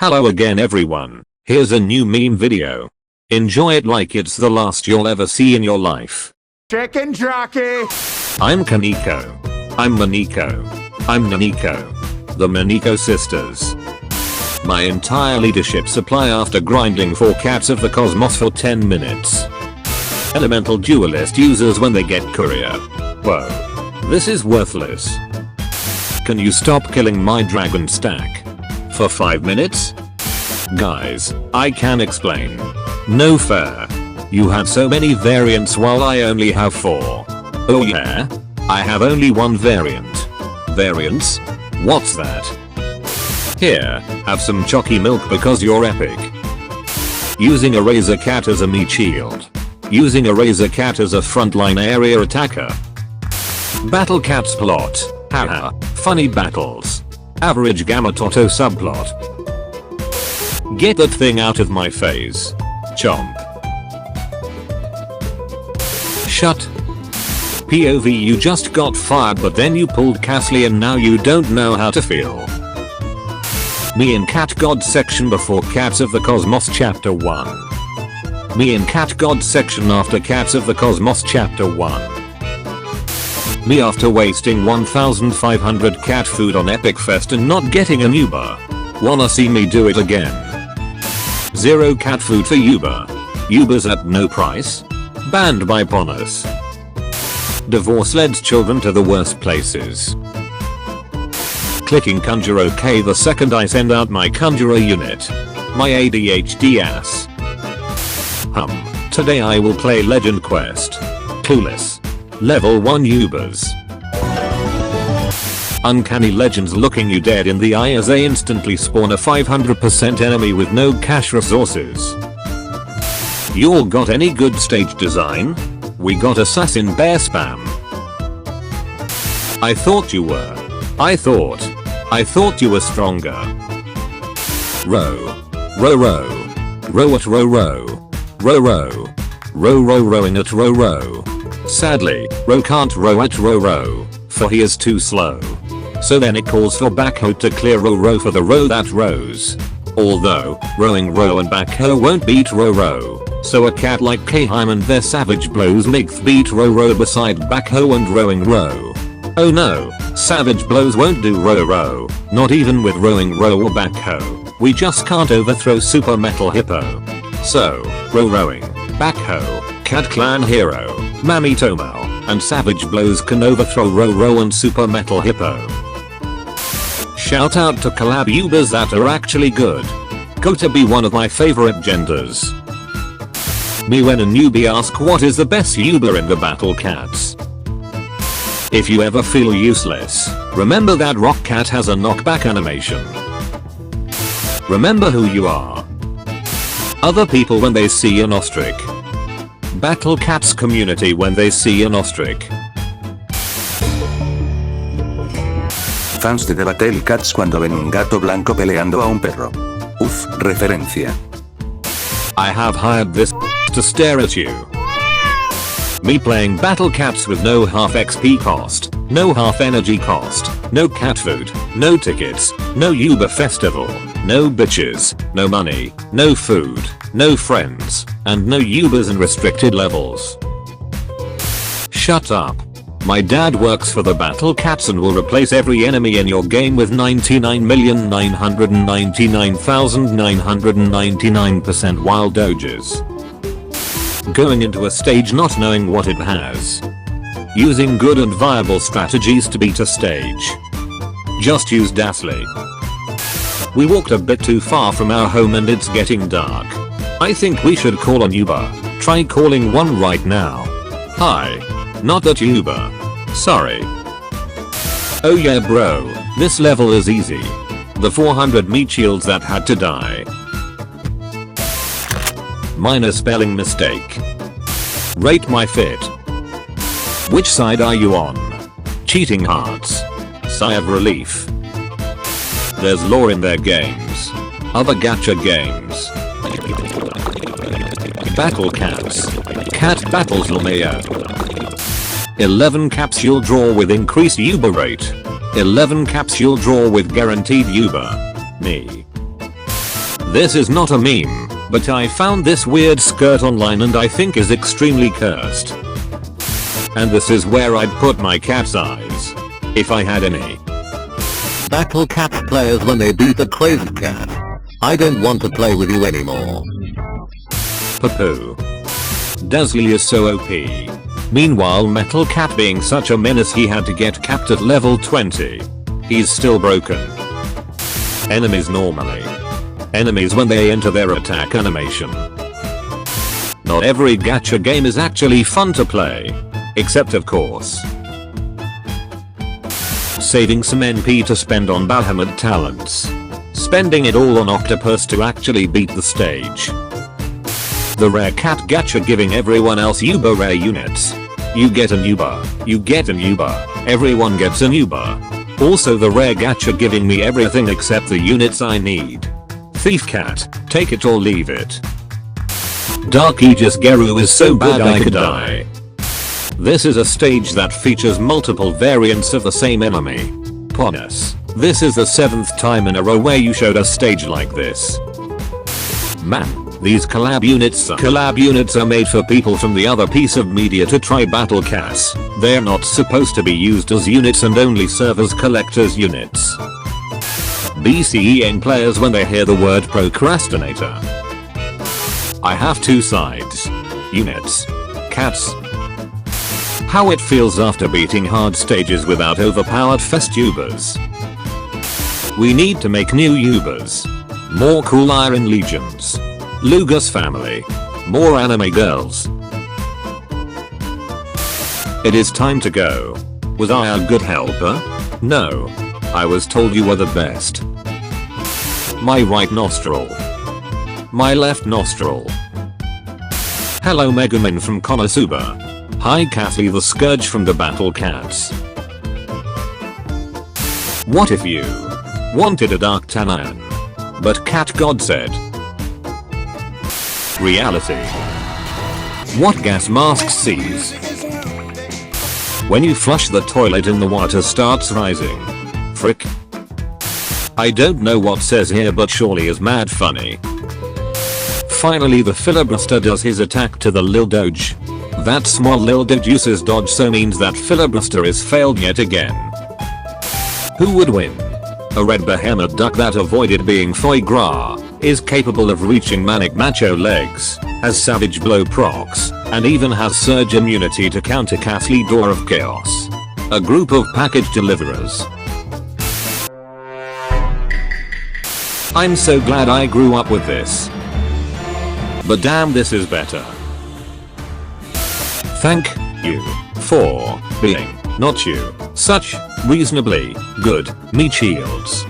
Hello again everyone, here's a new meme video. Enjoy it like it's the last you'll ever see in your life. Chicken jockey! I'm Kaneko. I'm Maniko. I'm Naniko. The Maniko sisters. My entire leadership supply after grinding 4 cats of the cosmos for 10 minutes. Elemental duelist users when they get courier. Whoa. This is worthless. Can you stop killing my dragon stack? For 5 minutes? Guys, I can explain. No fair. You have so many variants while I only have 4. Oh yeah? I have only 1 variant. Variants? What's that? Here, have some chalky milk because you're epic. Using a razor cat as a meat shield. Using a razor cat as a frontline area attacker. Battle cats plot. Haha. Funny battles. Average gamma toto subplot. Get that thing out of my face. Chomp. Shut. POV, you just got fired but then you pulled Casly and now you don't know how to feel. Me in Cat God section before Cats of the Cosmos chapter 1. Me in Cat God section after Cats of the Cosmos chapter 1. Me after wasting 1,500 cat food on Epic Fest and not getting an Uber. Wanna see me do it again? 0 cat food for Uber. Ubers at no price? Banned by Bonus. Divorce leads children to the worst places. Clicking Conjure OK the second I send out my Conjurer unit. My ADHD ass. Today I will play Legend Quest. Clueless. Level 1 Ubers. Uncanny Legends looking you dead in the eye as they instantly spawn a 500% enemy with no cash resources. You all got any good stage design? We got Assassin Bear spam. I thought you were. I thought you were stronger. Row. Row row. Row at row row. Row row. Row row rowing at row row. Sadly, Row can't row at row row, for he is too slow. So then it calls for backhoe to clear row row for the row that rows. Although, rowing row and backhoe won't beat row row, so a cat like Kheim and their savage blows make beat row row beside backhoe and rowing row. Oh no, savage blows won't do row row, not even with rowing row or backhoe. We just can't overthrow super metal hippo. So, row rowing, backhoe, cat clan hero, Mammy Tomo, and savage blows can overthrow row row and super metal hippo. Shout out to collab Ubers that are actually good. Go to be one of my favorite genders. Me when a newbie ask what is the best Uber in the battle cats. If you ever feel useless, remember that Rock Cat has a knockback animation. Remember who you are. Other people when they see an ostrich. Battle Cats community when they see an ostrich. Fans de The Battle Cats cuando ven un gato blanco peleando a un perro. Uf, referencia. I have hired this to stare at you. Me playing Battle Cats with no half XP cost, no half energy cost, no cat food, no tickets, no Uber festival, no bitches, no money, no food, no friends, and no Ubers and restricted levels. Shut up. My dad works for the Battle Cats and will replace every enemy in your game with 99,999,999% wild doges. Going into a stage not knowing what it has. Using good and viable strategies to beat a stage. Just use Dasly. We walked a bit too far from our home and it's getting dark. I think we should call an Uber. Try calling one right now. Hi. Not that Uber. Sorry. Oh yeah bro, this level is easy. The 400 meat shields that had to die. Minor spelling mistake. Rate my fit. Which side are you on? Cheating hearts. Sigh of relief. There's lore in their games. Other gacha games. Battle cats. Cat battles Lameo. 11 capsule draw with increased Uber rate. 11 capsule draw with guaranteed Uber. Me. This is not a meme, but I found this weird skirt online and I think is extremely cursed. And this is where I'd put my cat's eyes. If I had any. Battle cat players when they beat the crazy cat. I don't want to play with you anymore. Poo. Dazzly is so OP. Meanwhile Metal Cat being such a menace he had to get capped at level 20. He's still broken. Enemies normally. Enemies when they enter their attack animation. Not every gacha game is actually fun to play. Except of course. Saving some NP to spend on Bahamut talents. Spending it all on Octopus to actually beat the stage. The rare cat gacha giving everyone else uber rare units. You get an uber, you get an uber, everyone gets an uber. Also the rare gacha giving me everything except the units I need. Thief cat, take it or leave it. Dark Aegis Geru is so bad I could die. This is a stage that features multiple variants of the same enemy. Ponus, this is the 7th time in a row where you showed a stage like this. Man, these collab units are made for people from the other piece of media to try battle Cass. They're not supposed to be used as units and only serve as collectors units. BCEN players when they hear the word procrastinator. I have two sides. Units. Cats. How it feels after beating hard stages without overpowered festubers. We need to make new Ubers. More cool Iron Legions. Lugus family. More anime girls. It is time to go. Was I a good helper? No. I was told you were the best. My right nostril. My left nostril. Hello Megumin from Konosuba. Hi Kathy the Scourge from the Battle Cats. What if you wanted a Dark Tanan? But Cat God said. Reality. What gas mask sees? When you flush the toilet and the water starts rising. Frick. I don't know what says here but surely is mad funny. Finally the filibuster does his attack to the Lil Doge. That small Lil Doge uses dodge so means that filibuster is failed yet again. Who would win? A red behemoth duck that avoided being foie gras, is capable of reaching manic macho legs, has savage blow procs, and even has surge immunity to counter Kathleen Door of Chaos. A group of package deliverers. I'm so glad I grew up with this. But damn this is better. Thank you for being, not you, such reasonably good meat shields.